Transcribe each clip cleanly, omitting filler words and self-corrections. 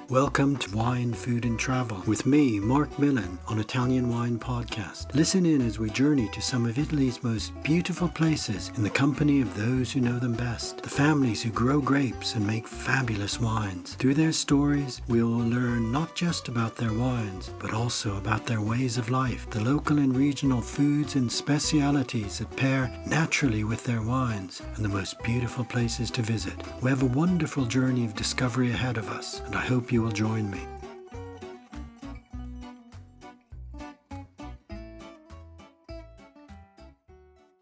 Welcome to Wine, Food and Travel with me, Marc Millon, on Italian Wine Podcast. Listen in as we journey to some of Italy's most beautiful places in the company of those who know them best, the families who grow grapes and make fabulous wines. Through their stories, we will learn not just about their wines, but also about their ways of life, the local and regional foods and specialities that pair naturally with their wines, and the most beautiful places to visit. We have a wonderful journey of discovery ahead of us, and I hope you will join me.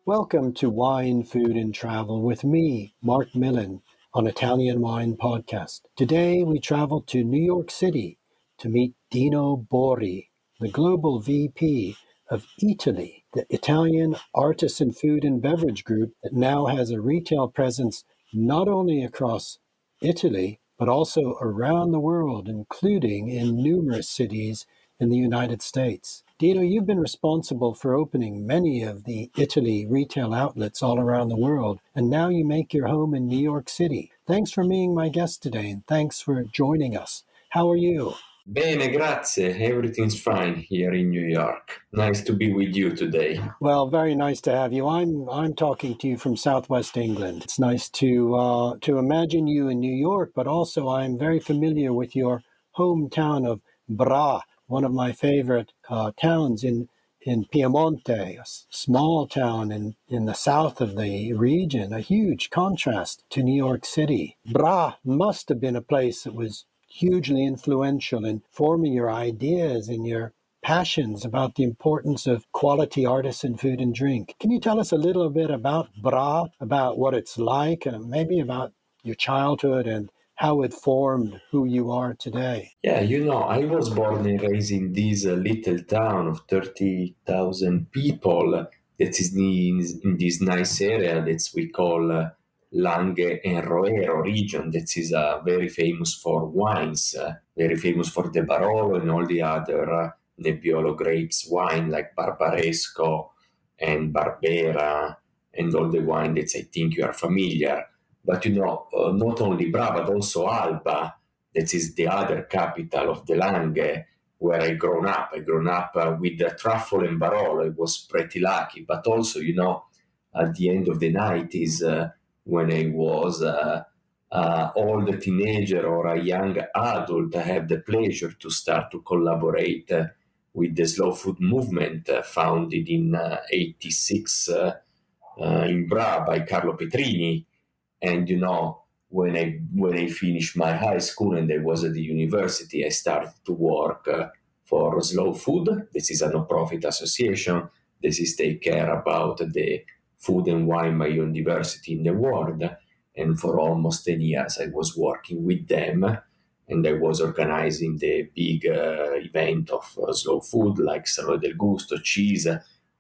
Welcome to Wine, Food and Travel with me, Marc Millon, on Italian Wine Podcast. Today we travel to New York City to meet Dino Borri, the Global VP of Eataly, the Italian artisan food and beverage group that now has a retail presence not only across Italy, but also around the world, including in numerous cities in the United States. Dino, you've been responsible for opening many of the Eataly retail outlets all around the world, and now you make your home in New York City. Thanks for being my guest today, and thanks for joining us. How are you? Bene, grazie. Everything's fine here in New York. Nice to be with you today. Well, very nice to have you. I'm talking to you from Southwest England. It's nice to imagine you in New York, but also I'm very familiar with your hometown of Bra, one of my favorite towns in Piemonte, a small town in the south of the region, a huge contrast to New York City. Bra must have been a place that was hugely influential in forming your ideas and your passions about the importance of quality artisan food and drink. Can you tell us a little bit about Bra, about what it's like, and maybe about your childhood and how it formed who you are today? Yeah, I was born and raised in this little town of 30,000 people that is in this nice area that we call Langhe and Roero region, that is very famous for wines, very famous for the Barolo and all the other Nebbiolo grapes wine like Barbaresco and Barbera and all the wine that I think you are familiar. But not only Bra, but also Alba, that is the other capital of the Langhe, where I grown up. I grown up with the truffle and Barolo. I was pretty lucky. But also, at the end of the 90s, when I was old teenager or a young adult, I had the pleasure to start to collaborate with the slow food movement founded in 86 in Bra by Carlo Petrini. And when I finished my high school and I was at the university, I started to work for Slow Food. This is a non-profit association. This is take care about the food and wine biodiversity in the world. And for almost 10 years, I was working with them, and I was organizing the big event of Slow Food, like Salone del Gusto, cheese,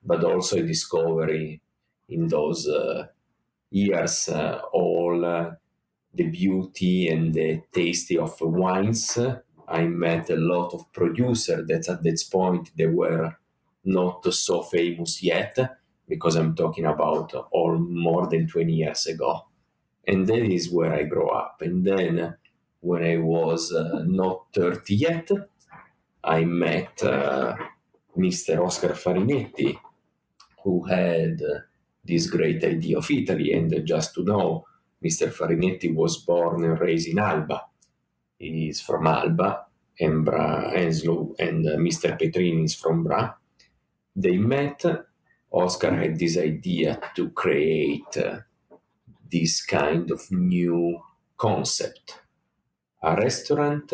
but also discovery in those years, all the beauty and the taste of wines. I met a lot of producers that at this point they were not so famous yet, because I'm talking about all more than 20 years ago. And that is where I grew up. And then when I was not 30 yet, I met Mr. Oscar Farinetti, who had this great idea of Italy. And just to know, Mr. Farinetti was born and raised in Alba. He is from Alba, and Mr. Petrini is from Bra. They met. Oscar had this idea to create this kind of new concept. A restaurant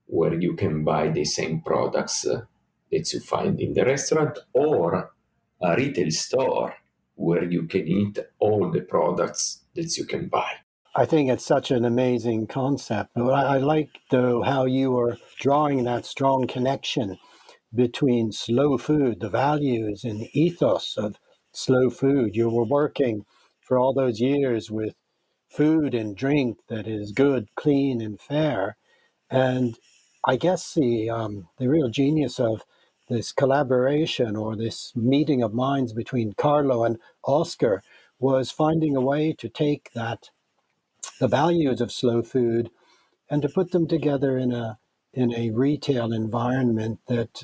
where you can buy the same products that you find in the restaurant, or a retail store where you can eat all the products that you can buy. I think it's such an amazing concept. But I like, though, how you are drawing that strong connection between slow food, the values and the ethos of slow food. You were working for all those years with food and drink that is good, clean, and fair. And I guess the real genius of this collaboration or this meeting of minds between Carlo and Oscar was finding a way to take the values of slow food and to put them together in a in a retail environment that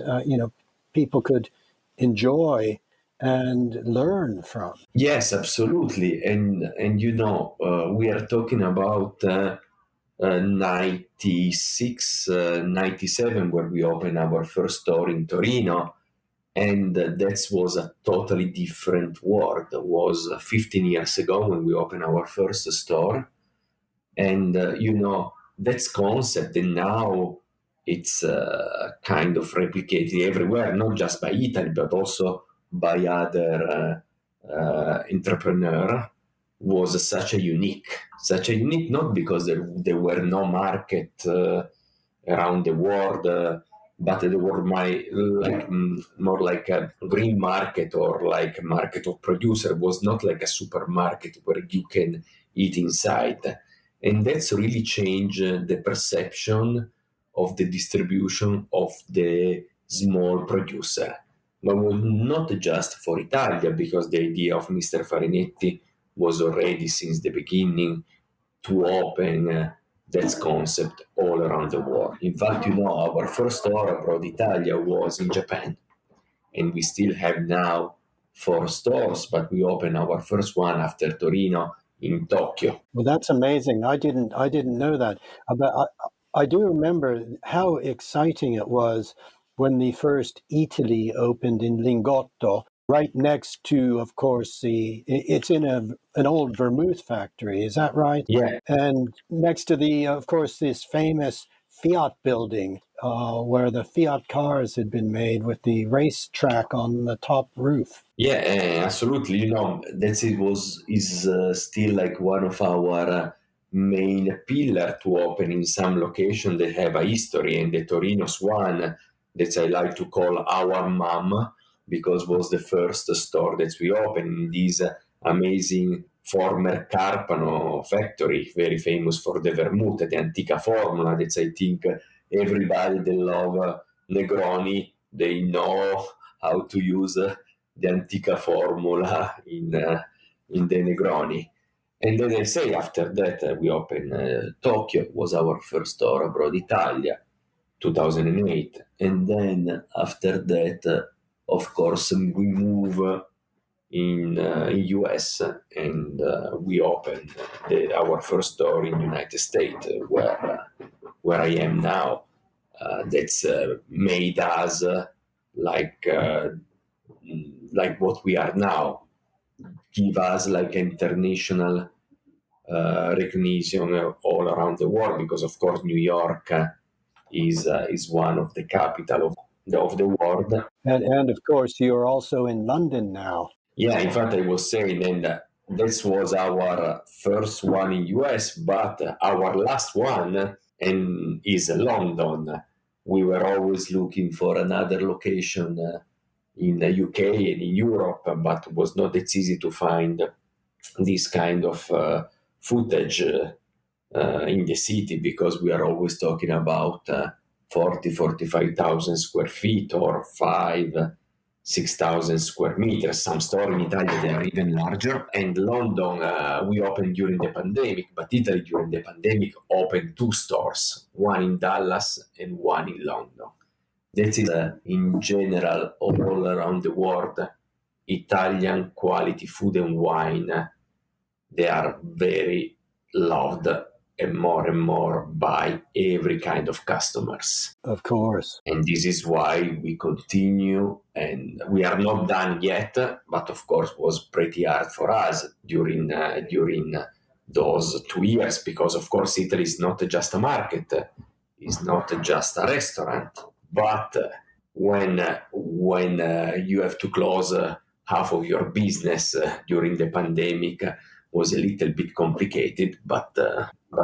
people could enjoy and learn from. Yes, absolutely. And we are talking about 96, 97, where we opened our first store in Torino. And that was a totally different world. It was 15 years ago when we opened our first store. And, that's concept. And now it's kind of replicated everywhere, not just by Italy, but also by other entrepreneur. Was such a unique, not because there were no market around the world, but there were more like a green market or like a market of producer. It was not like a supermarket where you can eat inside. And that's really changed the perception of the distribution of the small producer. But not just for Italia, because the idea of Mr. Farinetti was already since the beginning to open that concept all around the world. In fact, our first store abroad Italia was in Japan, and we still have now 4 stores, but we opened our first one after Torino in Tokyo. Well, that's amazing. I didn't know that. But I do remember how exciting it was when the first Eataly opened in Lingotto, right next to, of course, it's in an old vermouth factory. Is that right? Yeah, And next to of course, this famous Fiat building where the Fiat cars had been made with the racetrack on the top roof. yeah, absolutely. That it was is still like one of our main pillar to open in some location that have a history, and the Torino's one that I like to call our mom, because was the first store that we opened in this amazing former Carpano factory, very famous for the vermouth, the Antica Formula. That I think everybody that love Negroni, they know how to use the Antica Formula in the Negroni. And then I say after that we opened Tokyo, was our first store abroad Italia, 2008. And then after that, of course, we move in US, and we opened our first store in United States, where I am now. That's made us like what we are now, give us like international recognition all around the world, because of course New York is one of the capital of the world. And of course, you're also in London now. Yeah, in fact, I was saying, and this was our first one in US, but our last one and is London. We were always looking for another location in the UK and in Europe, but it was not that easy to find this kind of footage in the city, because we are always talking about 45,000 square feet or 6,000 square meters. Some stores in Italy, they are even larger. And London, we opened during the pandemic, but Italy during the pandemic opened 2 stores, one in Dallas and one in London. That is, in general, all around the world, Italian quality food and wine, they are very loved and more by every kind of customers. Of course. And this is why we continue, and we are not done yet, but of course was pretty hard for us during those 2 years, because of course Italy is not just a market, it's not just a restaurant, but when you have to close half of your business during the pandemic, was a little bit complicated, but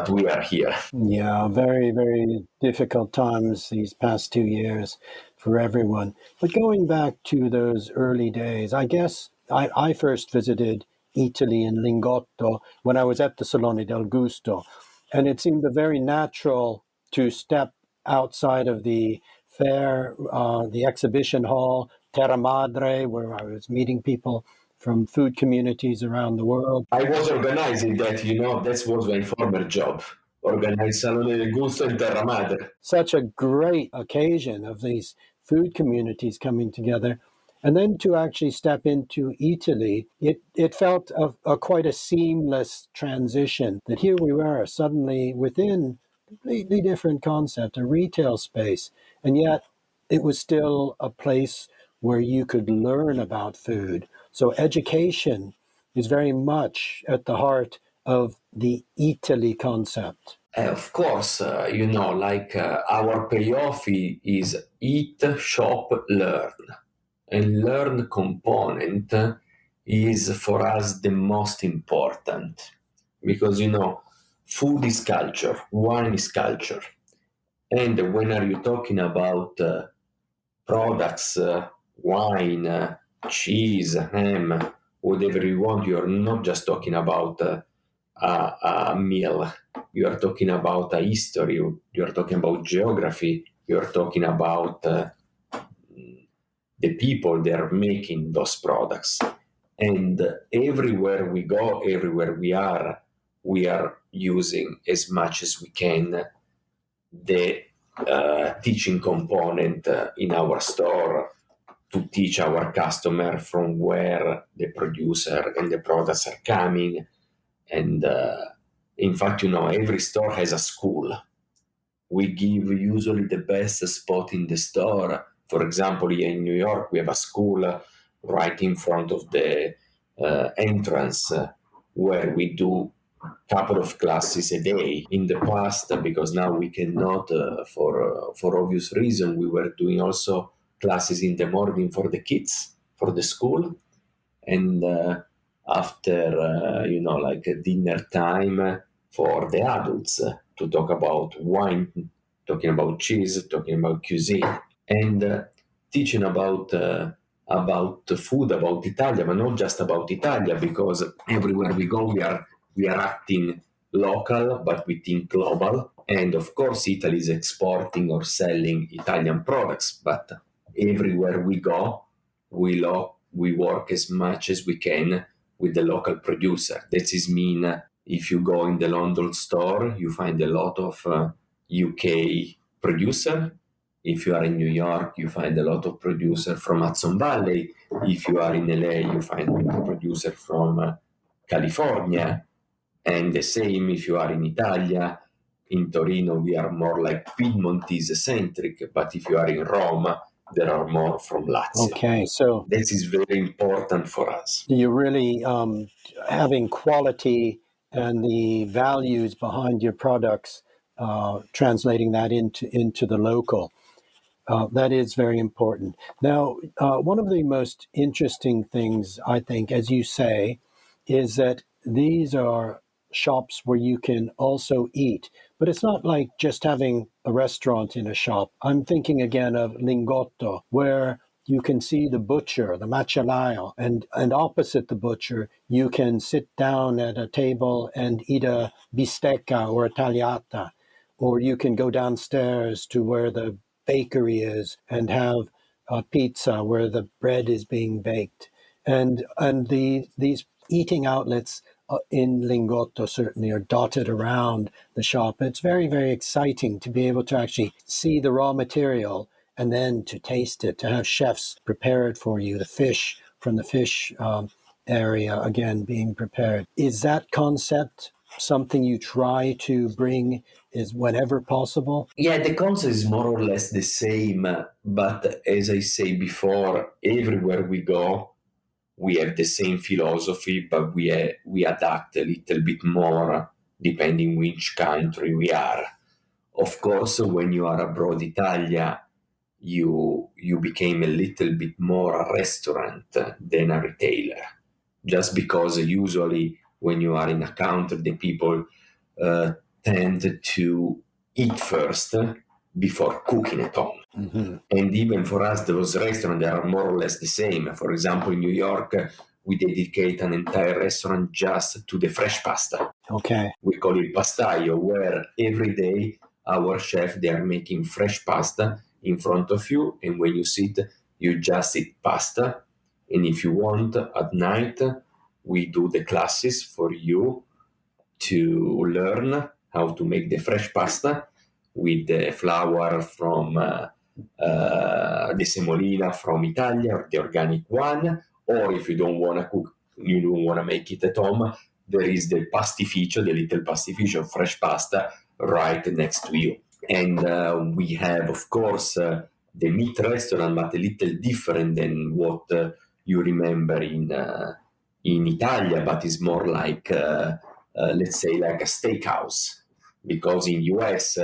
we are here. Yeah, very, very difficult times these past 2 years for everyone. But going back to those early days, I guess I first visited Italy in Lingotto when I was at the Salone del Gusto. And it seemed very natural to step outside of the fair, the exhibition hall, Terra Madre, where I was meeting people from food communities around the world. I was organizing that, that was my former job. organize Salone del Gusto in Terra Madre. Such a great occasion of these food communities coming together. And then to actually step into Italy, it felt quite a seamless transition that here we were suddenly within a completely different concept, a retail space. And yet it was still a place where you could learn about food. So education is very much at the heart of the Eataly concept. Of course, like our payoff is eat, shop, learn. And learn component is for us the most important because, food is culture, wine is culture. And when are you talking about products, wine, cheese, ham, whatever you want, you're not just talking about a meal. You are talking about a history. You are talking about geography. You are talking about the people that are making those products. And everywhere we go, everywhere we are using as much as we can the teaching component in our store to teach our customer from where the producer and the products are coming. And in fact, every store has a school. We give usually the best spot in the store. For example, here in New York, we have a school right in front of the entrance where we do couple of classes a day. In the past, because now we cannot, for obvious reason, we were doing also classes in the morning for the kids, for the school. And after, like a dinner time for the adults to talk about wine, talking about cheese, talking about cuisine, and teaching about food, about Italia, but not just about Italia, because everywhere we go, we are acting local, but we think global. And of course, Italy is exporting or selling Italian products, but everywhere we go, we work as much as we can with the local producer. That is mean if you go in the London store, you find a lot of UK producer. If you are in New York, you find a lot of producer from Hudson Valley. If you are in LA, you find a producer from California. And the same if you are in Italia. In Torino, we are more like Piemontese-centric, but if you are in Rome, there are more from Lazio. Okay, so this is very important for us. You're really having quality and the values behind your products, translating that into the local. That is very important. Now, one of the most interesting things, I think, as you say, is that these are shops where you can also eat. But it's not like just having a restaurant in a shop. I'm thinking again of Lingotto, where you can see the butcher, the macellaio, and opposite the butcher, you can sit down at a table and eat a bistecca or a tagliata, or you can go downstairs to where the bakery is and have a pizza where the bread is being baked. And these eating outlets in Lingotto certainly are dotted around the shop. It's very, very exciting to be able to actually see the raw material and then to taste it, to have chefs prepare it for you, the fish from the fish area, again, being prepared. Is that concept something you try to bring is whenever possible? Yeah, the concept is more or less the same, but as I say before, everywhere we go, we have the same philosophy, but we adapt a little bit more depending which country we are. Of course, when you are abroad Italia, you became a little bit more a restaurant than a retailer, just because usually when you are in a country, the people tend to eat first before cooking at home. Mm-hmm. And even for us, those restaurants, they are more or less the same. For example, in New York, we dedicate an entire restaurant just to the fresh pasta. Okay. We call it pastaio, where every day our chef, they are making fresh pasta in front of you. And when you sit, you just eat pasta. And if you want, at night, we do the classes for you to learn how to make the fresh pasta with the flour from the semolina from Italia, or the organic one. Or if you don't want to cook, you don't want to make it at home, there is the pastificio, the little pastificio of fresh pasta right next to you. And we have, of course, the meat restaurant, but a little different than what you remember in Italia, but it's more like, let's say, like a steakhouse. Because in US,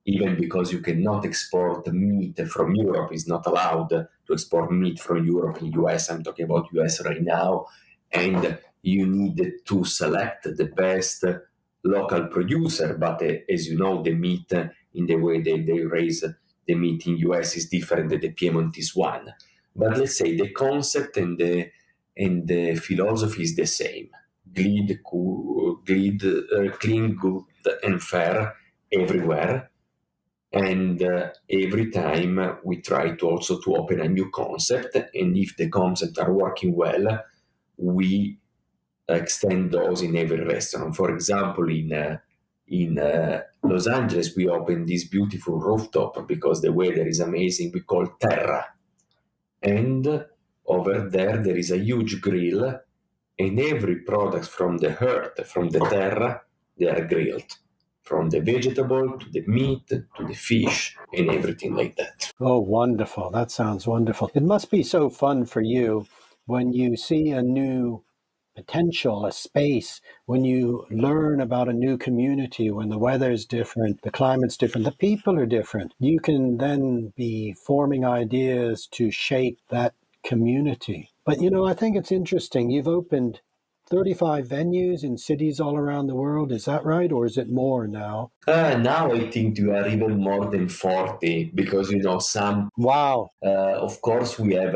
even because you cannot export meat from Europe, it's not allowed to export meat from Europe in US. I'm talking about US right now. And you need to select the best local producer. But as you know, the meat, in the way they raise the meat in US is different than the Piemontese one. But let's say the concept and the philosophy is the same. Clean, good, and fair everywhere. And every time we try to also to open a new concept, and if the concepts are working well, we extend those in every restaurant. For example, in Los Angeles, we opened this beautiful rooftop because the weather is amazing. We call Terra, and over there is a huge grill, and every product from the earth, from the Terra, they are grilled. From the vegetable to the meat to the fish and everything like that. Oh, wonderful. That sounds wonderful. It must be so fun for you when you see a new potential, a space, when you learn about a new community, when the weather's different, the climate's different, the people are different. You can then be forming ideas to shape that community. But, I think it's interesting. You've opened 35 venues in cities all around the world. Is that right? Or is it more now? Now I think you are even more than 40 because, some, Wow. of course, we have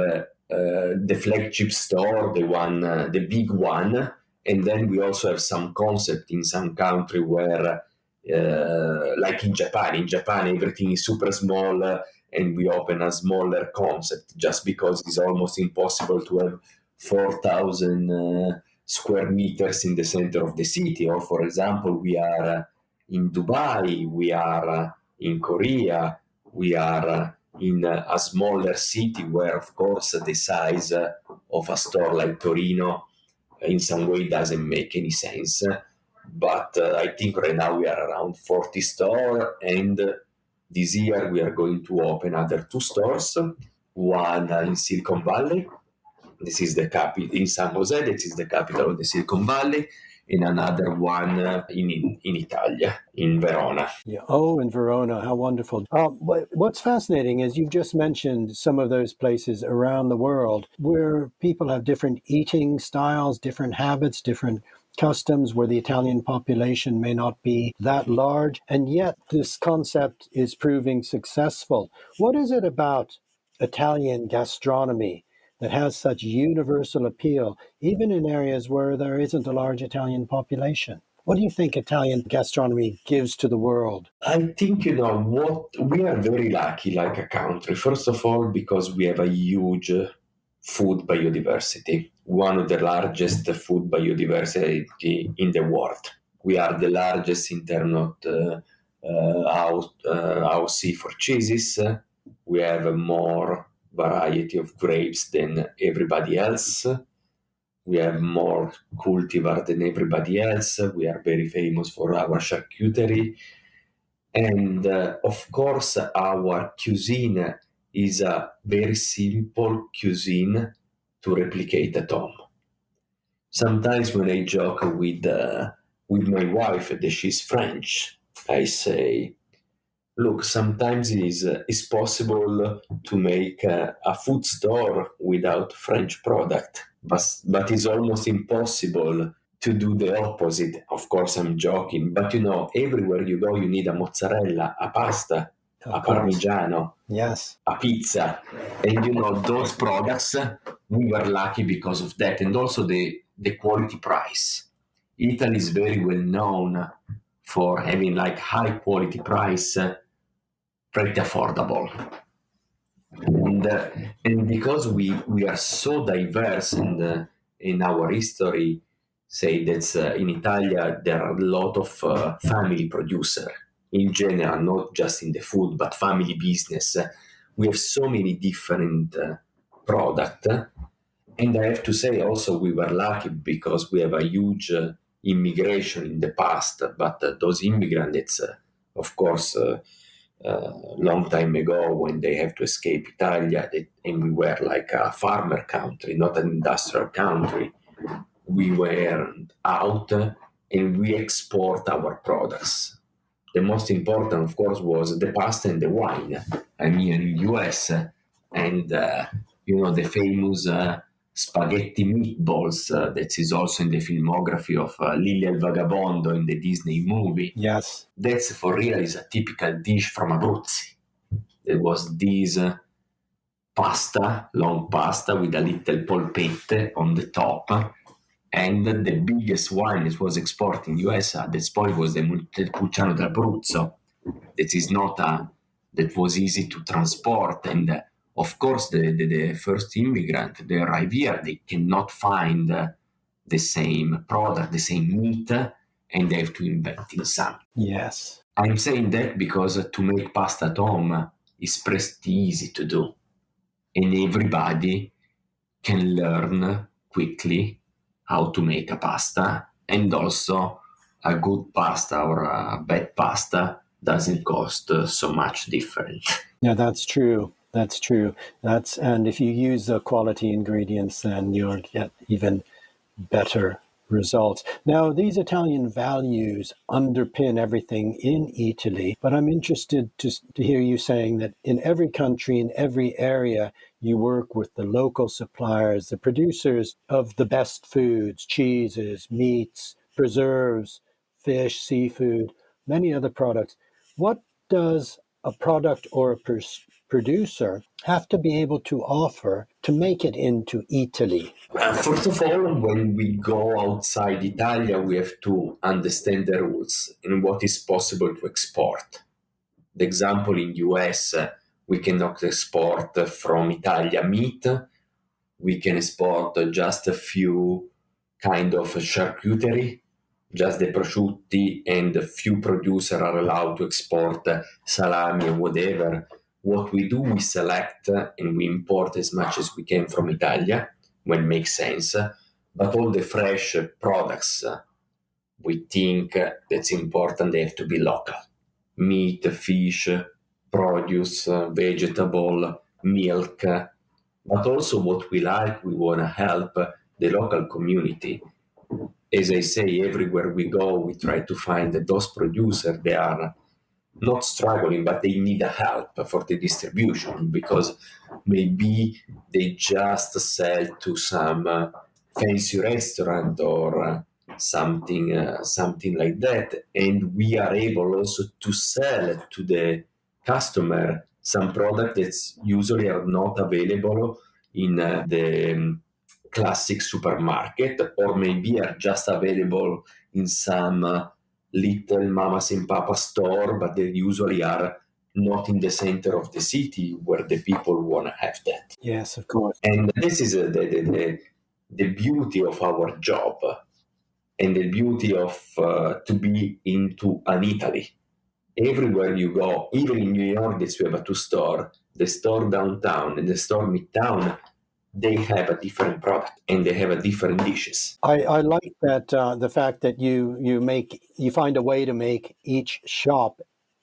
the flagship store, the one, the big one. And then we also have some concept in some country where, like in Japan, everything is super small, and we open a smaller concept just because it's almost impossible to have 4,000 square meters in the center of the city. Or, for example, we are in Dubai, we are in Korea, we are in a smaller city where, of course, the size of a store like Torino in some way doesn't make any sense. But I think right now we are around 40 stores, and this year we are going to open other 2 stores, one in Silicon Valley. This is the capital in San Jose. This is the capital of the Silicon Valley, and another one in Italia, in Verona. Yeah. Oh, in Verona. How wonderful. What's fascinating is you've just mentioned some of those places around the world where people have different eating styles, different habits, different customs, where the Italian population may not be that large. And yet this concept is proving successful. What is it about Italian gastronomy that has such universal appeal, even in areas where there isn't a large Italian population? What do you think Italian gastronomy gives to the world? I think, what we are very lucky like a country. First of all, because we have a huge food biodiversity, one of the largest food biodiversity in the world. We are the largest in terms of AOC for cheeses. We have more variety of grapes than everybody else. We have more cultivar than everybody else. We are very famous for our charcuterie. And of course, our cuisine is a very simple cuisine to replicate at home. Sometimes when I joke with my wife that she's French, I say, look, sometimes it's possible to make a food store without French product, but it's almost impossible to do the opposite. Of course, I'm joking, but everywhere you go, you need a mozzarella, a pasta, a parmigiano, yes, a pizza, and those products. We were lucky because of that, and also the quality price. Italy is very well known for having like high quality price, pretty affordable. And because we are so diverse in our history, say that in Italia there are a lot of family producer in general, not just in the food, but family business. We have so many different product. And I have to say also we were lucky because we have a huge immigration in the past, but those immigrants, it's of course long time ago when they have to escape Italia, and we were like a farmer country, not an industrial country. We were out and we export our products. The most important, of course, was the pasta and the wine. I mean, in US, and the famous spaghetti meatballs that is also in the filmography of Lily il Vagabondo in the Disney movie. Yes. That's for real is a typical dish from Abruzzi. There was this pasta, long pasta with a little polpette on the top. And the biggest wine that was exported in US at this point was the Montepulciano d'Abruzzo. That is not that was easy to transport. And of course, the first immigrant, they arrive here, they cannot find the same product, the same meat, and they have to invent in some. Yes. I'm saying that because to make pasta at home is pretty easy to do. And everybody can learn quickly how to make a pasta, and also a good pasta or a bad pasta doesn't cost so much different. Yeah, that's true. That's true. And if you use the quality ingredients, then you'll get even better results. Now, these Italian values underpin everything in Eataly, but I'm interested to hear you saying that in every country, in every area, you work with the local suppliers, the producers of the best foods, cheeses, meats, preserves, fish, seafood, many other products. What does a product or a producer have to be able to offer to make it into Eataly? First of all, when we go outside Italia, we have to understand the rules and what is possible to export. The example in US, we cannot export from Italia meat. We can export just a few kind of charcuterie, just the prosciutti, and a few producers are allowed to export salami and whatever. What we do, we select and we import as much as we can from Italia when it makes sense. But all the fresh products, we think that's important, they have to be local. Meat, fish, produce, vegetable, milk. But also what we like, we want to help the local community. As I say, everywhere we go, we try to find that those producers, they are not struggling, but they need a help for the distribution because maybe they just sell to some fancy restaurant or something like that, and we are able also to sell to the customer some product that's usually are not available in the classic supermarket, or maybe are just available in some little mamas and papas store, but they usually are not in the center of the city where the people want to have that. Yes, of course. And this is the beauty of our job and the beauty of to be into an Italy. Everywhere you go, even in New York, we have a two store, the store downtown and the store midtown, they have a different product and they have a different dishes. I like that the fact that you find a way to make each shop,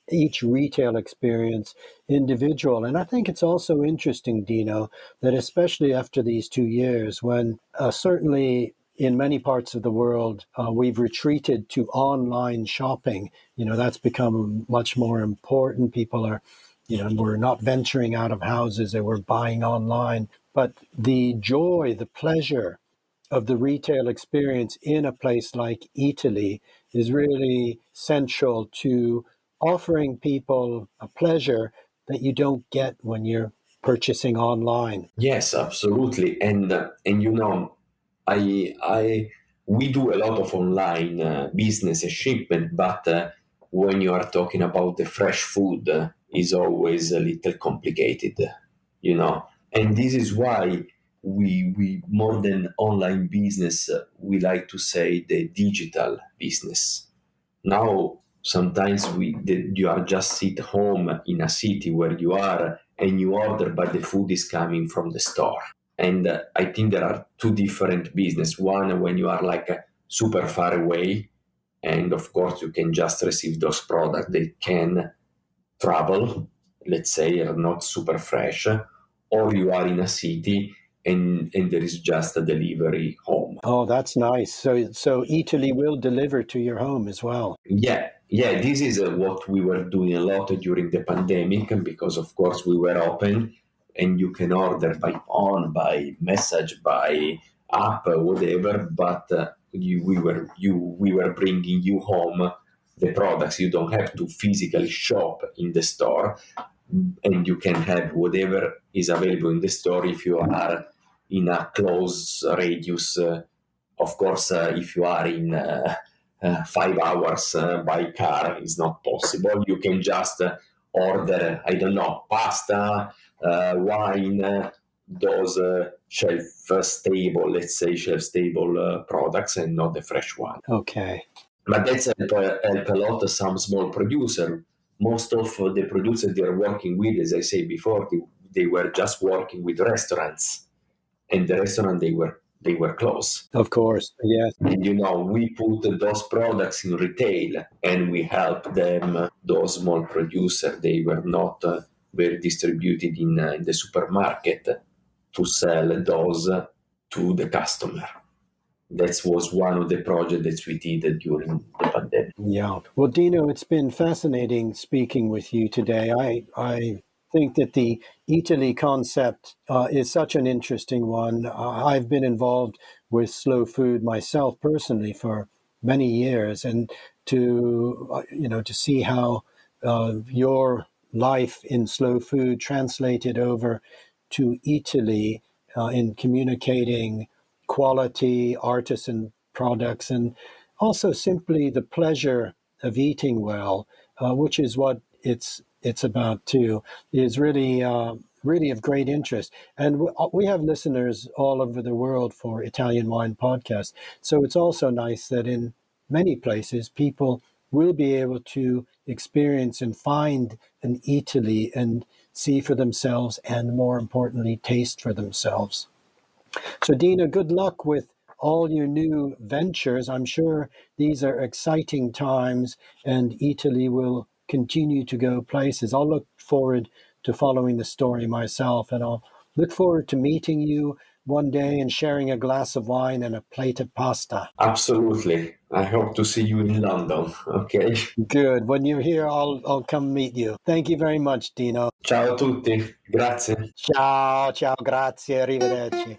each retail experience individual. And I think it's also interesting, Dino, that especially after these 2 years, when certainly in many parts of the world, we've retreated to online shopping. That's become much more important. People are, we're not venturing out of houses, they were buying online. But the joy, the pleasure of the retail experience in a place like Eataly is really central to offering people a pleasure that you don't get when you're purchasing online. Yes, absolutely. And I we do a lot of online business and shipment, but when you are talking about the fresh food, is always a little complicated. And this is why we more than online business, we like to say the digital business. Now, sometimes you are just sit home in a city where you are and you order, but the food is coming from the store. And I think there are two different business. One, when you are like super far away, and of course you can just receive those products. They can travel, let's say, are not super fresh, or you are in a city and there is just a delivery home. Oh, that's nice. So Eataly will deliver to your home as well. Yeah, this is what we were doing a lot during the pandemic, because of course we were open and you can order by phone, by message, by app, whatever, but we were bringing you home the products. You don't have to physically shop in the store, and you can have whatever is available in the store if you are in a close radius. Of course, if you are in 5 hours by car, is not possible. You can just order, I don't know, pasta, wine, those shelf-stable, let's say, shelf-stable products, and not the fresh one. Okay. But that's help a lot some small producer. Most of the producers they are working with, as I said before, they were just working with restaurants, and the restaurant they were closed. Of course, yes. And we put those products in retail, and we help them. Those small producers they were not very distributed in the supermarket to sell those to the customer. That was one of the projects that we did during the pandemic. Yeah. Well, Dino, it's been fascinating speaking with you today. I think that the Eataly concept is such an interesting one. I've been involved with slow food myself personally for many years, and to see how your life in slow food translated over to Eataly in communicating quality artisan products, and also simply the pleasure of eating well, which is what it's about too, is really really of great interest. And we have listeners all over the world for Italian Wine Podcast. So it's also nice that in many places people will be able to experience and find an Eataly and see for themselves, and more importantly, taste for themselves. So, Dina, good luck with all your new ventures. I'm sure these are exciting times, and Eataly will continue to go places. I'll look forward to following the story myself, and I'll look forward to meeting you one day and sharing a glass of wine and a plate of pasta. Absolutely. I hope to see you in London. Okay. Good. When you're here, I'll come meet you. Thank you very much, Dino. Ciao a tutti. Grazie. Ciao, grazie, arrivederci.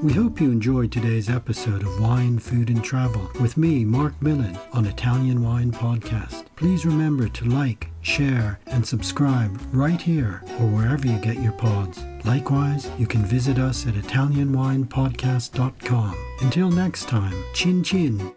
We hope you enjoyed today's episode of Wine, Food and Travel with me, Marc Millon, on Italian Wine Podcast. Please remember to like, share, and subscribe right here or wherever you get your pods. Likewise, you can visit us at ItalianWinePodcast.com. Until next time, chin chin.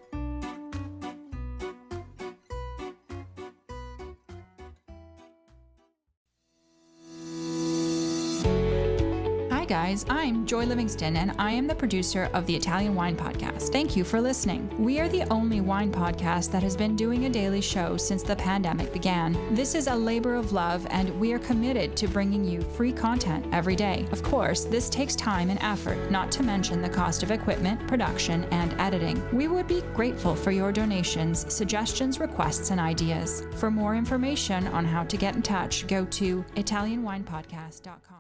Guys, I'm Joy Livingston, and I am the producer of the Italian Wine Podcast. Thank you for listening. We are the only wine podcast that has been doing a daily show since the pandemic began. This is a labor of love, and we are committed to bringing you free content every day. Of course, this takes time and effort, not to mention the cost of equipment, production, and editing. We would be grateful for your donations, suggestions, requests, and ideas. For more information on how to get in touch, go to ItalianWinePodcast.com.